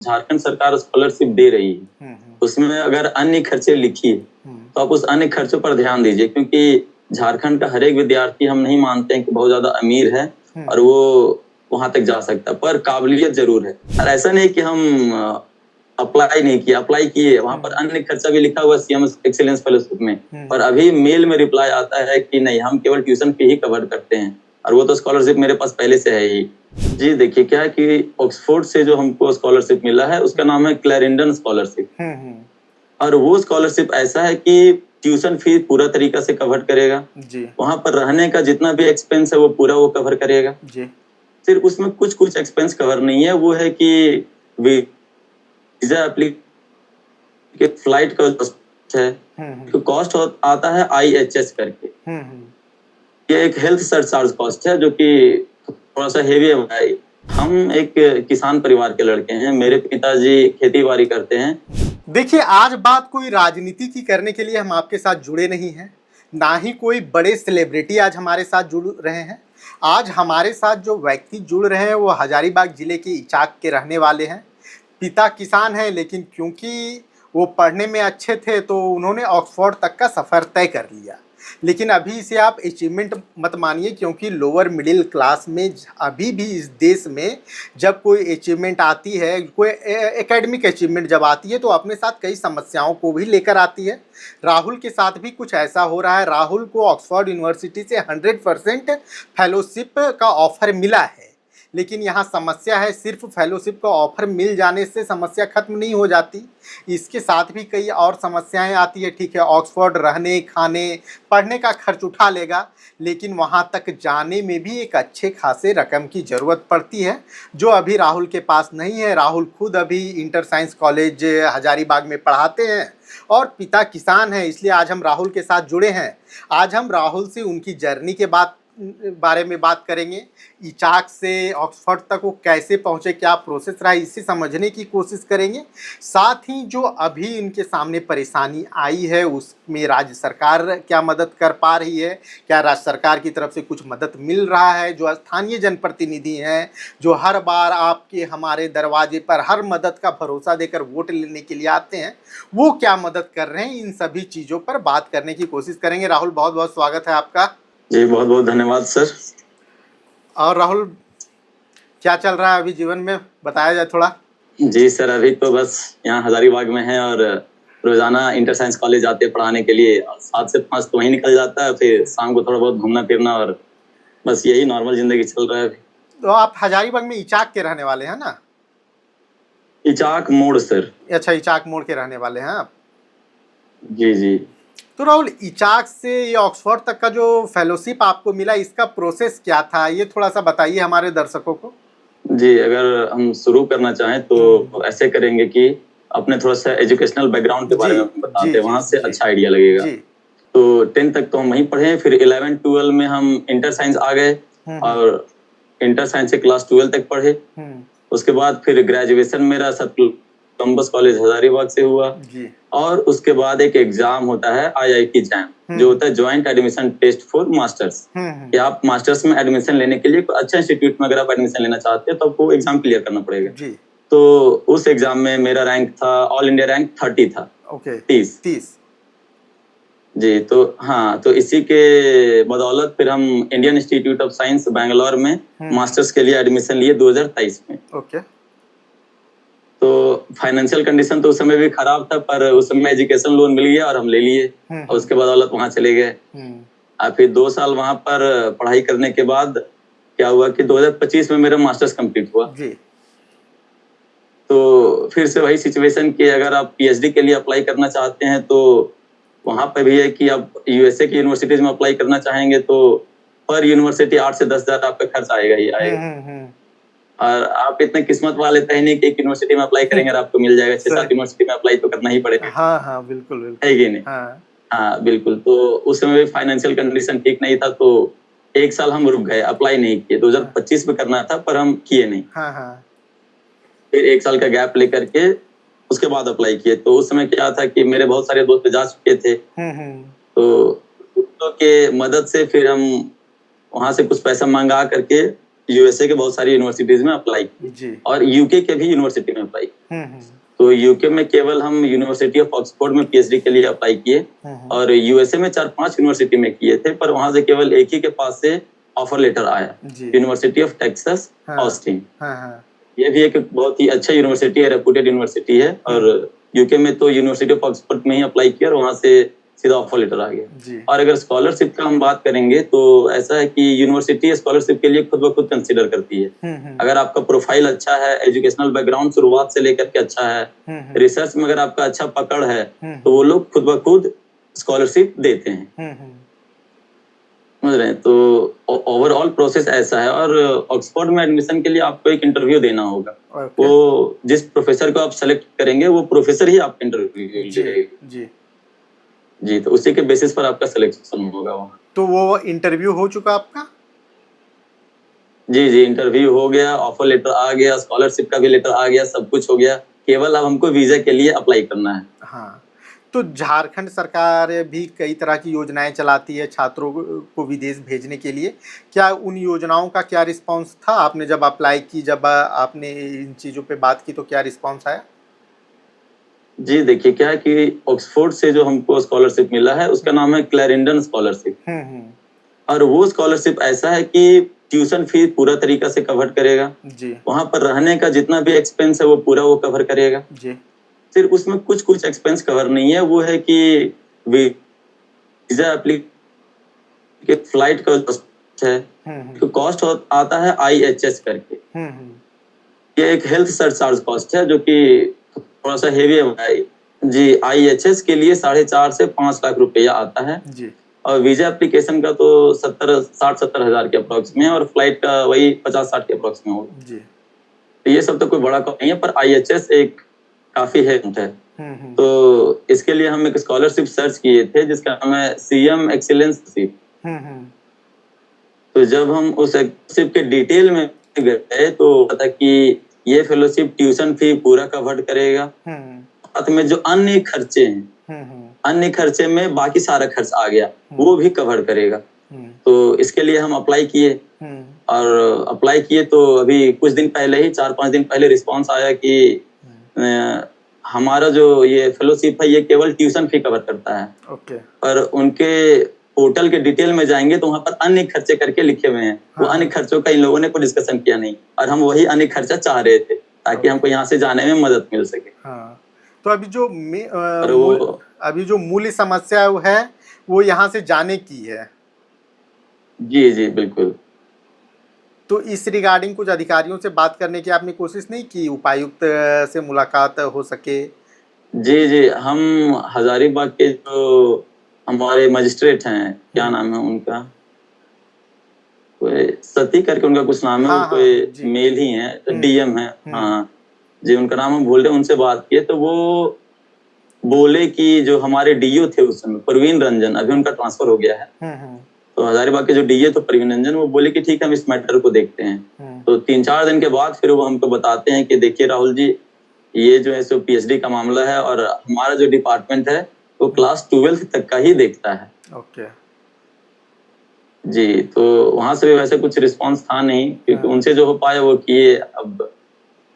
झारखंड सरकार स्कॉलरशिप दे रही है, उसमें अगर अन्य खर्चे लिखिए तो आप उस अन्य खर्चों पर ध्यान दीजिए, क्योंकि झारखंड का हर एक विद्यार्थी हम नहीं मानते हैं कि बहुत ज्यादा अमीर है और वो वहां तक जा सकता है, पर काबिलियत जरूर है। और ऐसा नहीं कि हम अप्लाई नहीं किया, अप्लाई किए, वहां पर अन्य खर्चा भी लिखा हुआ सीएम एक्सीलेंस फेलोशिप में, पर अभी मेल में रिप्लाई आता है कि नहीं, हम केवल ट्यूशन फी ही कवर करते हैं, और वो तो स्कॉलरशिप मेरे पास पहले से है ही। जी देखिए, क्या है कि ऑक्सफोर्ड से जो हमको स्कॉलरशिप मिला है उसका नाम है क्लैरिंडन स्कॉलरशिप, और वो स्कॉलरशिप ऐसा है कि ट्यूशन फी पूरा तरीका से कवर करेगा जी। वहां पर रहने का जितना भी एक्सपेंस है वो पूरा वो कवर करेगा जी। सिर्फ उसमें कुछ कुछ एक्सपेंस कवर नहीं है, वो है कि वीजा एप्लीकेशन, फ्लाइट का कॉस्ट है, तो कॉस्ट आता है IHS करके, ये एक हेल्थ सरचार्ज कॉस्ट है जो कि थोड़ा सा हेवी है। हम एक किसान परिवार के लड़के हैं, मेरे पिताजी खेती बाड़ी करते हैं। देखिए, आज बात कोई राजनीति की करने के लिए हम आपके साथ जुड़े नहीं हैं, ना ही कोई बड़े सेलिब्रिटी आज हमारे साथ जुड़ रहे हैं। आज हमारे साथ जो व्यक्ति जुड़ रहे हैं वो हजारीबाग जिले के इचाक के रहने वाले हैं। पिता किसान हैं, लेकिन क्योंकि वो पढ़ने में अच्छे थे तो उन्होंने ऑक्सफोर्ड तक का सफ़र तय कर लिया। लेकिन अभी इसे आप अचीवमेंट मत मानिए, क्योंकि लोअर मिडिल क्लास में अभी भी इस देश में जब कोई अचीवमेंट आती है, कोई एकेडमिक अचीवमेंट जब आती है तो अपने साथ कई समस्याओं को भी लेकर आती है। राहुल के साथ भी कुछ ऐसा हो रहा है। राहुल को ऑक्सफोर्ड यूनिवर्सिटी से 100% फेलोशिप का ऑफर मिला है, लेकिन यहाँ समस्या है, सिर्फ फेलोशिप का ऑफर मिल जाने से समस्या खत्म नहीं हो जाती, इसके साथ भी कई और समस्याएं आती है। ठीक है, ऑक्सफोर्ड रहने, खाने, पढ़ने का खर्च उठा लेगा, लेकिन वहाँ तक जाने में भी एक अच्छे खासे रकम की ज़रूरत पड़ती है, जो अभी राहुल के पास नहीं है। राहुल खुद अभी इंटर साइंस कॉलेज हजारीबाग में पढ़ाते हैं और पिता किसान हैं, इसलिए आज हम राहुल के साथ जुड़े हैं। आज हम राहुल से उनकी जर्नी के बारे में बात करेंगे। इचाक से ऑक्सफोर्ड तक वो कैसे पहुंचे, क्या प्रोसेस रहा, इसे समझने की कोशिश करेंगे। साथ ही जो अभी इनके सामने परेशानी आई है उसमें राज्य सरकार क्या मदद कर पा रही है, क्या राज्य सरकार की तरफ से कुछ मदद मिल रहा है। जो स्थानीय जनप्रतिनिधि हैं, जो हर बार आपके हमारे दरवाजे पर हर मदद का भरोसा देकर वोट लेने के लिए आते हैं, वो क्या मदद कर रहे हैं, इन सभी चीज़ों पर बात करने की कोशिश करेंगे। राहुल, बहुत बहुत स्वागत है आपका। जी बहुत बहुत धन्यवाद सर। और राहुल, क्या चल रहा है अभी जीवन में, बताया जाए थोड़ा। जी सर, अभी तो बस यहाँ हजारीबाग में है और रोजाना इंटर साइंस कॉलेज आते हैं पढ़ाने के लिए। 7 से 5 तो वहीं निकल जाता है, फिर शाम को थोड़ा बहुत घूमना फिरना, और बस यही नॉर्मल जिंदगी चल रहा है अभी। तो आप हजारीबाग में इचाक के रहने वाले हैं ना? इचाक मोड़ सर। अच्छा, इचाक मोड़ के रहने वाले हैं आप। जी जी। तो राहुल, इचाक से ये ऑक्सफोर्ड तक का जो फेलोशिप आपको मिला, इसका प्रोसेस क्या था, ये थोड़ा सा बताइए हमारे दर्शकों को। जी, अगर हम शुरू करना चाहें तो ऐसे करेंगे कि अपने थोड़ा सा एजुकेशनल बैकग्राउंड के बारे में बताते हैं, वहां से अच्छा आइडिया लगेगा। तो 10 तक तो हम वहीं पढ़े, फिर 11-12 में हम इंटर साइंस आ गए और इंटर साइंस से क्लास 12 तक पढ़े। उसके बाद फिर ग्रेजुएशन मेरा कोलंबस कॉलेज हजारीबाग से हुआ, और उसके बाद एक एग्जाम होता है IIT जैम, जो होता है joint admission test for masters, कि आप मास्टर्स में एडमिशन लेने के लिए अच्छा इंस्टीट्यूट में अगर आप एडमिशन लेना चाहते हैं तो आपको एग्जाम क्लियर करना पड़ेगा। तो उस एग्जाम में मेरा रैंक था, ऑल इंडिया रैंक 30 था। 30 जी। तो हाँ, तो इसी के बदौलत फिर हम Indian institute of science Bangalore में मास्टर्स के लिए एडमिशन लिए 2023 में। तो फाइनेंशियल कंडीशन तो उस समय भी खराब था, पर उस समय एजुकेशन लोन मिल गया और हम ले लिए, और उसके बदौलत वहां चले गए। और फिर 2 साल वहां पर पढ़ाई करने के बाद क्या हुआ कि 2025 में मेरा मास्टर्स कंप्लीट हुआ। तो फिर से वही सिचुएशन कि अगर आप PhD के लिए अप्लाई करना चाहते हैं तो वहां पर भी है कि आप USA की यूनिवर्सिटीज में अप्लाई करना चाहेंगे तो पर यूनिवर्सिटी 8 से 10 हजार आपका खर्च आएगा ही आएगा। और आप इतने किस्मत वाले तो नहीं कि एक यूनिवर्सिटी में अप्लाई करेंगे और आपको मिल जाएगा, 6-7 यूनिवर्सिटी में अप्लाई तो करना ही पड़ेगा। हाँ, बिल्कुल है कि नहीं? हाँ बिल्कुल। तो उस समय भी फाइनेंशियल कंडीशन ठीक नहीं था, तो 1 साल हम रुक गए, अप्लाई नहीं किए। 2025 में करना था पर हम किए नहीं। फिर 1 साल का गैप लेकर के उसके बाद अप्लाई किए। तो उस समय क्या था कि मेरे बहुत सारे दोस्त जा चुके थे, तो दोस्तों के मदद से फिर हम वहां से कुछ पैसा मंगा करके यूएसए के बहुत सारी यूनिवर्सिटीज में अप्लाई किए जी। और यूके के भी यूनिवर्सिटी में अप्लाई किए। हम्म। तो यूके में केवल हम यूनिवर्सिटी ऑफ ऑक्सफोर्ड में पीएचडी के लिए अप्लाई किए और यूएसए में 4-5 यूनिवर्सिटी में किए थे, पर वहां से केवल एक ही के पास से ऑफर लेटर आया, यूनिवर्सिटी ऑफ टेक्सास ऑस्टिन। ये भी एक बहुत ही अच्छा यूनिवर्सिटी है, रेपुटेड यूनिवर्सिटी है। और यूके में तो यूनिवर्सिटी ऑफ ऑक्सफोर्ड में ही अप्लाई किया और वहां से सीधा ऑफर लेटर आ गया। और अगर स्कॉलरशिप का हम बात करेंगे तो ऐसा है कि यूनिवर्सिटी स्कॉलरशिप के लिए खुद ब खुद कंसीडर करती है। अगर आपका प्रोफाइल अच्छा है, एजुकेशनल बैकग्राउंड शुरुआत से लेकर के अच्छा है, रिसर्च में अगर आपका अच्छा पकड़ है, तो वो लोग खुद ब खुद स्कॉलरशिप देते हैं। समझ रहे हैं? तो ओवरऑल प्रोसेस ऐसा है। और ऑक्सफोर्ड में एडमिशन के लिए आपको एक इंटरव्यू देना होगा। वो जिस प्रोफेसर को आप सेलेक्ट करेंगे वो प्रोफेसर ही आपका इंटरव्यू जी, तो उसी के बेसिस पर आपका सिलेक्शन होगा वहाँ। तो वो इंटरव्यू हो चुका आपका? जी, इंटरव्यू हो गया, ऑफर लेटर आ गया, स्कॉलरशिप का भी लेटर आ गया, सब कुछ हो गया। केवल अब हमको वीजा के लिए अप्लाई करना है। हाँ, तो झारखंड सरकार भी कई तरह की योजनाएं चलाती है छात्रों को विदेश भेजने के लिए। क्या उन योजनाओं का क्या रिस्पांस था? आपने जब अप्लाई की, जब आपने इन चीज़ों पे बात की, तो क्या रिस्पांस आया? जी, देखिए क्या है कि ऑक्सफोर्ड से जो हमको स्कॉलरशिप मिला है उसका नाम है क्लैरेंडन स्कॉलरशिप। और वो स्कॉलरशिप ऐसा है कि ट्यूशन फी पूरा तरीका से कवर करेगा जी। वहां पर रहने का जितना भी एक्सपेंस है वो पूरा वो कवर करेगा जी। सिर्फ उसमें कुछ एक्सपेंस कवर नहीं है, वो है कि वीजा एप्लीकेशन फ्लाइट का कॉस्ट है, तो कॉस्ट आता है IHS करके। ये एक हेल्थ सरचार्ज कॉस्ट है जो कि थोड़ा सा हेवी है जी। IHS के लिए 4.5 से 5 लाख रुपया आता है जी। और वीजा एप्लीकेशन का तो 60-70 हजार के अप्रोक्स में, और फ्लाइट का वही 50-60 के अप्रोक्स में होगा जी। तो ये सब तो कोई बड़ा कॉस्ट नहीं है, पर IHS एक काफी है। तो इसके लिए हम एक स्कॉलरशिप सर्च किए थे जिसका नाम है CM एक्सीलेंसशिप। तो जब हम उस स्कॉलरशिप के डिटेल में गए तो पता कि ये फेलोशिप ट्यूशन फी पूरा कवर करेगा, साथ में जो अन्य खर्चे हैं, अन्य खर्चे में बाकी सारा खर्च आ गया वो भी कवर करेगा। तो इसके लिए हम अप्लाई किए और अप्लाई किए तो अभी कुछ दिन पहले ही 4-5 दिन पहले रिस्पांस आया कि हमारा जो ये फेलोशिप है ये केवल ट्यूशन फी कवर करता है। पर उनके पोर्टल के डिटेल में जाएंगे तो वहां पर अन्य खर्चे करके लिखे हुए हैं। वो अन्य खर्चों का इन लोगों ने कोई डिस्कशन किया नहीं, और हम वही अन्य खर्चा चाह रहे थे ताकि हमको यहाँ से जाने में मदद मिल सके। तो अभी जो मूल समस्या है वो यहाँ से जाने की है। जी बिल्कुल। तो इस रिगार्डिंग कुछ अधिकारियों से बात करने की आपने कोशिश नहीं की, उपायुक्त से मुलाकात हो सके? जी, हम हजारीबाग के जो हमारे मजिस्ट्रेट हैं, क्या नाम है उनका, कोई सती करके उनका कुछ नाम है, कोई मेल ही है, DM है, हाँ जी, उनका नाम हम भूल रहे, उनसे बात किए तो वो बोले कि जो हमारे DO थे उस समय प्रवीण रंजन, अभी उनका ट्रांसफर हो गया है, तो हजारीबाग के जो DO थे प्रवीण रंजन, वो बोले कि ठीक है हम इस मैटर को देखते हैं। तो 3-4 दिन के बाद फिर वो हमको बताते हैं कि देखिए राहुल जी, ये जो है सो PhD का मामला है और हमारा जो डिपार्टमेंट है वो क्लास 12th तक का ही देखता है। जी, तो वहां से भी वैसे कुछ रिस्पांस था नहीं, क्योंकि उनसे जो हो पाया वो किए। अब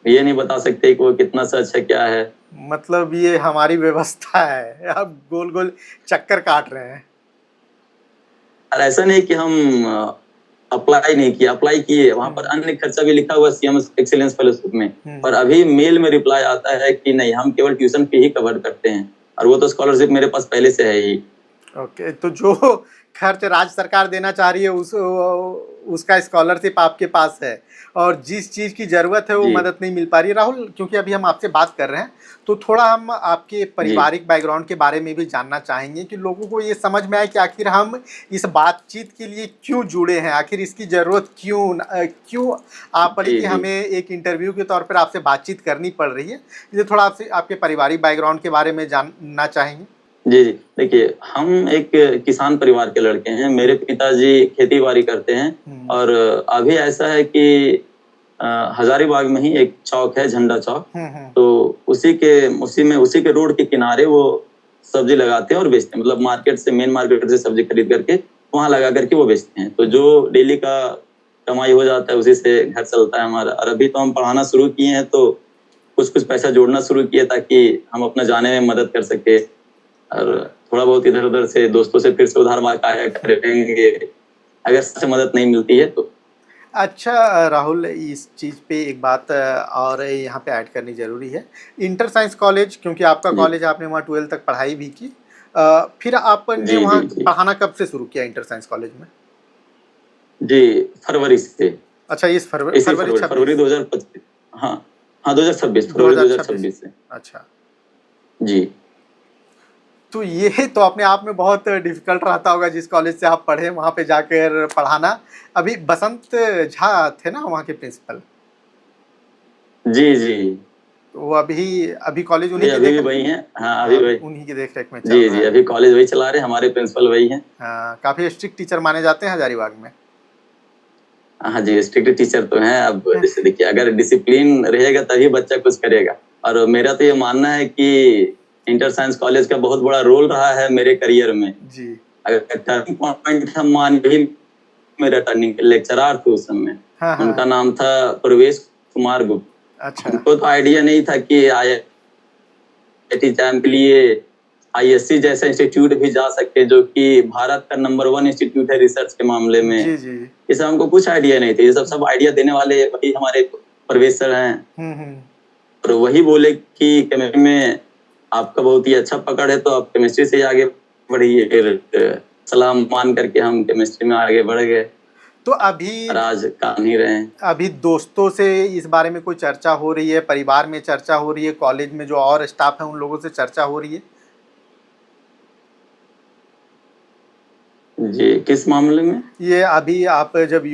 ये नहीं बता सकते कि वो कितना सच है क्या है। मतलब ये हमारी व्यवस्था है, अब गोल गोल चक्कर काट रहे हैं। और ऐसा नहीं कि हम अप्लाई नहीं किया, अप्लाई किए, वहां पर अन्य खर्चा भी लिखा हुआ CM एक्सीलेंस फेलोशिप में, पर अभी मेल में रिप्लाई आता है कि नहीं, हम केवल ट्यूशन फी ही कवर करते हैं, और वो तो स्कॉलरशिप मेरे पास पहले से है ही। तो जो खर्च राज्य सरकार देना चाह रही है उसका स्कॉलरशिप आपके पास है, और जिस चीज़ की ज़रूरत है वो मदद नहीं मिल पा रही है। राहुल, क्योंकि अभी हम आपसे बात कर रहे हैं तो थोड़ा हम आपके पारिवारिक बैकग्राउंड के बारे में भी जानना चाहेंगे कि लोगों को ये समझ में आए कि आखिर हम इस बातचीत के लिए क्यों जुड़े हैं, आखिर इसकी ज़रूरत क्यों आ पड़ी कि हमें एक इंटरव्यू के तौर पर आपसे बातचीत करनी पड़ रही है। ये थोड़ा आपसे आपके पारिवारिक बैकग्राउंड के बारे में जानना चाहेंगे। जी, देखिए हम एक किसान परिवार के लड़के हैं। मेरे पिताजी खेती बाड़ी करते हैं, और अभी ऐसा है कि हजारीबाग में ही एक चौक है, झंडा चौक, तो उसी के रोड के किनारे वो सब्जी लगाते हैं और बेचते हैं। मतलब मार्केट से, मेन मार्केट से सब्जी खरीद करके वहां लगा करके वो बेचते हैं। तो जो डेली का कमाई हो जाता है, उसी से घर चलता है हमारा। और अभी तो हम पढ़ाना शुरू किए हैं, तो कुछ कुछ पैसा जोड़ना शुरू किए ताकि हम अपना जाने में मदद कर सके, और थोड़ा बहुत इधर उधर से दोस्तों से फिर से उधार मांगा करेंगे अगर से मदद नहीं मिलती है तो। अच्छा राहुल, इस चीज़ पे एक बात और यहाँ पे ऐड करनी ज़रूरी है। इंटर साइंस कॉलेज, क्योंकि आपका जी कॉलेज आपने वहाँ 12 तक पढ़ाई भी की, फिर आपने जी वहाँ जी जी पढ़ाना कब से शुरू किया इंटर साइंस कॉलेज में? जी फरवरी से। अच्छा, इस इसी फरवरी फरवरी 26। 2025। हाँ हाँ, 2026, फरवरी 2026। 2026 से। अच्छा, जी तो ये तो अपने आप में बहुत डिफिकल्ट रहता होगा, जिस कॉलेज से आप पढ़े वहाँ पे जाकर पढ़ाना। अभी बसंत झा थे ना वहाँ के प्रिंसिपल? जी जी तो वो अभी अभी कॉलेज जी उन्हीं की अभी भी देख। वही हैं। हाँ अभी हाँ, अभी वही। उन्हीं की देख रेख में चल जी रहा जी है। अभी कॉलेज वही चला रहे, हमारे प्रिंसिपल वही हैं। हाँ, काफ़ी स्ट्रिक्ट टीचर माने जाते हैं हजारीबाग में। हाँ जी, स्ट्रिक्ट टीचर तो हैं। अब जैसे देखिए, अगर डिसिप्लिन रहेगा तभी बच्चा कुछ करेगा। और मेरा तो ये मानना है कि इंटर साइंस कॉलेज का बहुत बड़ा रोल रहा है मेरे करियर में। जी। अगर टर्निंग पॉइंट हम मान भी, मेरा टर्निंग लेक्चरर थे उस समय, हाँ हाँ। उनका नाम था प्रवेश कुमार गुप्त। अच्छा। हमको तो आइडिया नहीं था कि IIT एग्जाम के लिए ISC जैसा इंस्टीट्यूट भी जा सकते, जो कि भारत का नंबर 1 इंस्टीट्यूट है रिसर्च के मामले में। जी जी। ये सब हमको कुछ आइडिया नहीं थे। ये सब आइडिया देने वाले वही हमारे प्रवेश सर हैं। हम्म। और वही बोले कि केमिस्ट्री में आपका बहुत ही अच्छा पकड़ है, तो आप केमिस्ट्री से ही आगे बढ़िए। फिर सलाम मान करके हम केमिस्ट्री में आगे बढ़ गए, तो अभी और आज काम ही रहे हैं। अभी दोस्तों से इस बारे में कोई चर्चा हो रही है, परिवार में चर्चा हो रही है, कॉलेज में जो और स्टाफ है उन लोगों से चर्चा हो रही है? जी किस मामले में? ये अभी आप जब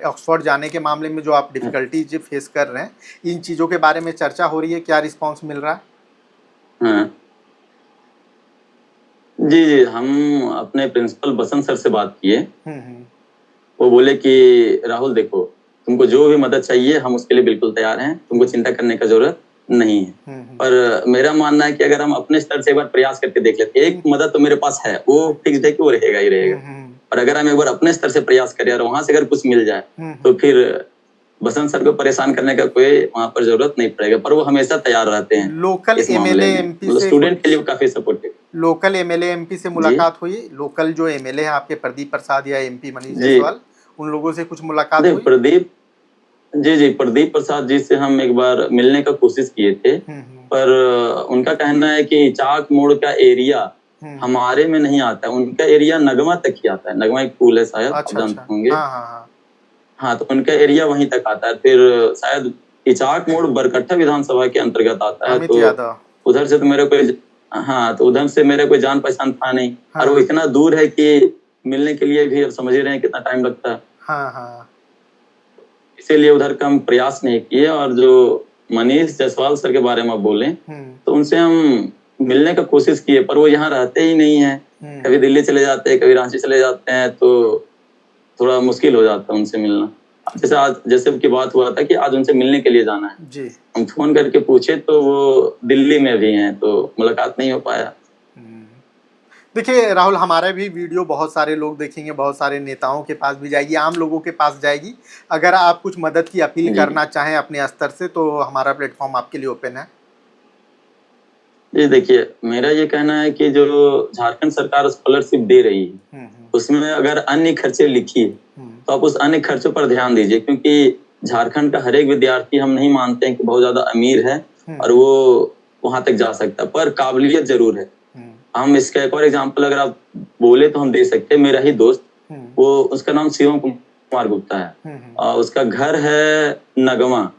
ऑक्सफोर्ड जाने के मामले में जो आप डिफिकल्टीज फेस कर रहे हैं, इन चीज़ों के बारे में चर्चा हो रही है, क्या रिस्पांस मिल रहा है? हाँ जी जी, हम अपने प्रिंसिपल बसंत सर से बात किए। हम्म। वो बोले कि राहुल देखो, तुमको जो भी मदद चाहिए हम उसके लिए बिल्कुल तैयार हैं, तुमको चिंता करने का जरूरत नहीं है। पर मेरा मानना है कि अगर हम अपने स्तर से एक बार प्रयास करके देख लेते, एक मदद तो मेरे पास है, वो फिक्स है कि वो रहेगा ही रहेगा। और अगर हम एक बार अपने स्तर से प्रयास करें और वहां से अगर कुछ मिल जाए, तो फिर बसंत सर को परेशान करने का कोई वहां पर जरूरत नहीं पड़ेगा। पर वो हमेशा तैयार रहते हैं लोकल इस मामले एमएलए में, एमपी मतलब से स्टूडेंट के लिए काफी सपोर्टिव। लोकल एमएलए एमपी से जी मुलाकात हुई? लोकल जो एमएलए हैं आपके, प्रदीप प्रसाद या एमपी मनीष जी जायसवाल, उन लोगों से कुछ मुलाकात देख हुई? प्रदीप, जी जी प्रदीप प्रसाद जी से हम एक बार मिलने का कोशिश किए थे। पर उनका कहना है कि चाक मोड़ का एरिया हमारे में नहीं आता, उनका एरिया नगमा तक ही आता है। नगमा एक पुल है, शायद आप अच्छा जानते अच्छा। होंगे। हाँ हाँ हाँ। हाँ, तो उनका एरिया वहीं तक आता है। फिर शायद इचाक मोड़ बरकट्ठा विधानसभा के अंतर्गत आता है, अमित तो यादव। उधर से तो मेरे कोई, हाँ तो उधर से मेरे कोई जान पहचान था नहीं। और वो हाँ इतना दूर है कि मिलने के लिए भी अब समझ ही रहे हैं कितना टाइम लगता है। हाँ हाँ। इसीलिए उधर का हम प्रयास नहीं किए। और जो मनीष जायसवाल सर के बारे में आप बोले, तो उनसे हम मिलने का कोशिश किए, पर वो यहाँ रहते ही नहीं है। कभी दिल्ली चले जाते हैं, कभी रांची चले जाते हैं, तो थोड़ा मुश्किल हो जाता है उनसे मिलना। जैसे आज जैसे की बात हुआ था कि आज उनसे मिलने के लिए जाना है जी। हम फोन करके पूछे तो वो दिल्ली में भी हैं, तो मुलाकात नहीं हो पाया। देखिए राहुल, हमारा भी वीडियो बहुत सारे लोग देखेंगे, बहुत सारे नेताओं के पास भी जाएगी, आम लोगों के पास जाएगी। अगर आप कुछ मदद की अपील जी करना चाहें अपने स्तर से, तो हमारा प्लेटफॉर्म आपके लिए ओपन है। जी देखिए, मेरा ये कहना है कि जो झारखंड सरकार स्कॉलरशिप दे रही है, उसमें अगर अन्य खर्चे लिखिए तो आप उस अन्य खर्चों पर ध्यान दीजिए, क्योंकि झारखंड का हर एक विद्यार्थी हम नहीं मानते हैं कि बहुत ज्यादा अमीर है और वो वहां तक जा सकता है, पर काबिलियत जरूर है। हम इसका एक और एग्जाम्पल अगर आप बोले तो हम दे सकते हैं। मेरा ही दोस्त, वो उसका नाम शिवम कुमार गुप्ता है, और उसका घर है नगमा।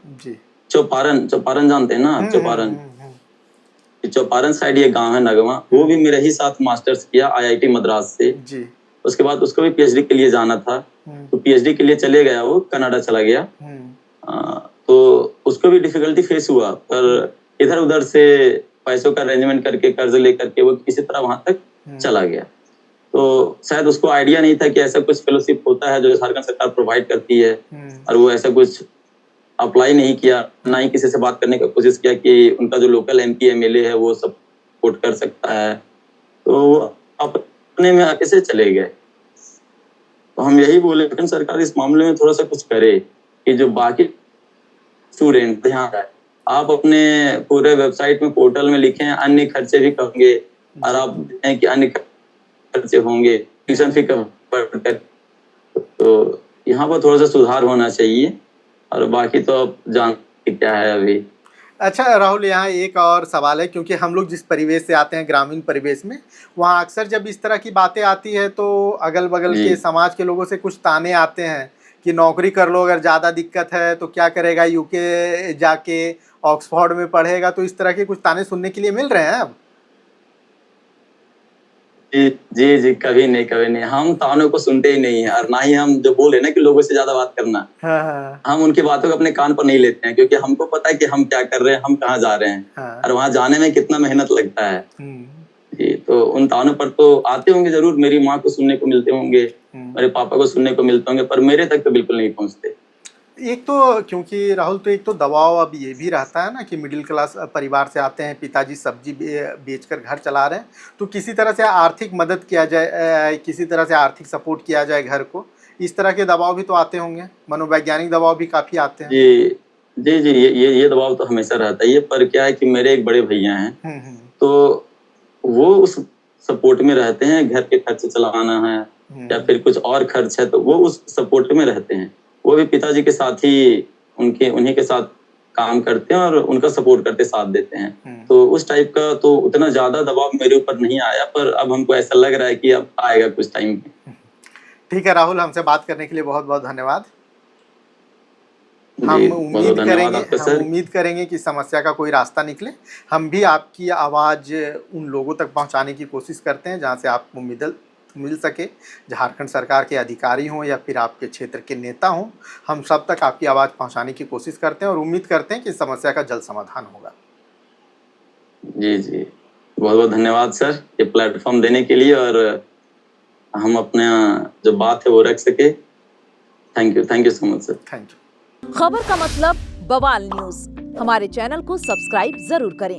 चौपारण, चौपारण जानते हैं ना? चौपारण, चौपारण साइड ये गांव है नगमा। वो भी मेरे ही साथ मास्टर्स किया IIT मद्रास से। उसके बाद उसको भी PhD के लिए जाना था, तो PhD के लिए चले गया, वो कनाडा चला गया। तो उसको भी डिफिकल्टी फेस हुआ, पर इधर उधर से पैसों का अरेंजमेंट करके, कर्ज लेकर के वो किसी तरह वहां तक चला गया। तो शायद उसको आइडिया नहीं था कि ऐसा कुछ फेलोशिप होता है जो झारखंड सरकार प्रोवाइड करती है, और वो ऐसा कुछ अप्लाई नहीं किया, ना ही किसी से बात करने का कोशिश किया कि उनका जो लोकल MP MLA है वो सपोर्ट कर सकता है। तो वो अपने में कैसे चले गए। तो हम यही बोले लेकिन सरकार इस मामले में थोड़ा सा कुछ करे कि जो बाकी स्टूडेंट ध्यान रहे। आप अपने पूरे वेबसाइट में पोर्टल में लिखें अन्य खर्चे भी करेंगे और आप देखें कि अन्य खर्चे होंगे, ट्यूशन फी कम, तो यहाँ पर थोड़ा सा सुधार होना चाहिए और बाकी तो आप जानते क्या है अभी। अच्छा राहुल, यहाँ एक और सवाल है, क्योंकि हम लोग जिस परिवेश से आते हैं, ग्रामीण परिवेश में, वहाँ अक्सर जब इस तरह की बातें आती है तो अगल बगल के समाज के लोगों से कुछ ताने आते हैं कि नौकरी कर लो, अगर ज़्यादा दिक्कत है तो क्या करेगा, यूके जाके ऑक्सफोर्ड में पढ़ेगा, तो इस तरह के कुछ ताने सुनने के लिए मिल रहे हैं अब। जी जी, कभी नहीं, हम तानों को सुनते ही नहीं है और ना ही हम जो बोले ना कि लोगों से ज्यादा बात करना, हाँ। हम उनकी बातों को अपने कान पर नहीं लेते हैं, क्योंकि हमको पता है कि हम क्या कर रहे हैं, हम कहाँ जा रहे हैं। हाँ। और वहां जाने में कितना मेहनत लगता है। जी, तो उन तानों पर तो आते होंगे जरूर, मेरी माँ को सुनने को मिलते होंगे, मेरे पापा को सुनने को मिलते होंगे, पर मेरे तक तो बिल्कुल नहीं पहुंचते। एक तो क्योंकि राहुल, तो एक तो दबाव अब ये भी रहता है ना कि मिडिल क्लास परिवार से आते हैं, पिताजी सब्जी बेचकर घर चला रहे हैं, तो किसी तरह से आर्थिक मदद किया जाए, किसी तरह से आर्थिक सपोर्ट किया जाए घर को, इस तरह के दबाव भी तो आते होंगे, मनोवैज्ञानिक दबाव भी काफ़ी आते हैं। जी जी जी, ये दबाव तो हमेशा रहता है। पर क्या है कि मेरे एक बड़े भैया हैं, तो वो उस सपोर्ट में रहते हैं, घर के खर्च चलाना है या फिर कुछ और खर्च है तो वो उस सपोर्ट में रहते हैं। वो भी पिताजी के साथ ही उन्हीं के साथ काम करते हैं और उनका सपोर्ट करते, साथ देते हैं। तो उस टाइप का तो उतना ज्यादा दबाव मेरे ऊपर नहीं आया, पर अब हमको ऐसा लग रहा है कि अब आएगा कुछ टाइम में। ठीक है राहुल, हमसे बात करने के लिए बहुत बहुत धन्यवाद। हम उम्मीद करेंगे कि समस्या का कोई रास्ता निकले। हम भी आपकी आवाज़ उन लोगों तक पहुंचाने की कोशिश करते हैं जहां से आपको मिल सके, झारखंड सरकार के अधिकारी हों या फिर आपके क्षेत्र के नेता हों, हम सब तक आपकी आवाज़ पहुंचाने की कोशिश करते हैं और उम्मीद करते हैं कि समस्या का जल्द समाधान होगा। जी जी, बहुत बहुत धन्यवाद सर ये प्लेटफॉर्म देने के लिए और हम अपना जो बात है वो रख सके। Thank you so much sir. Thank you. खबर का मतलब बवाल न्यूज, हमारे चैनल को सब्सक्राइब जरूर करें।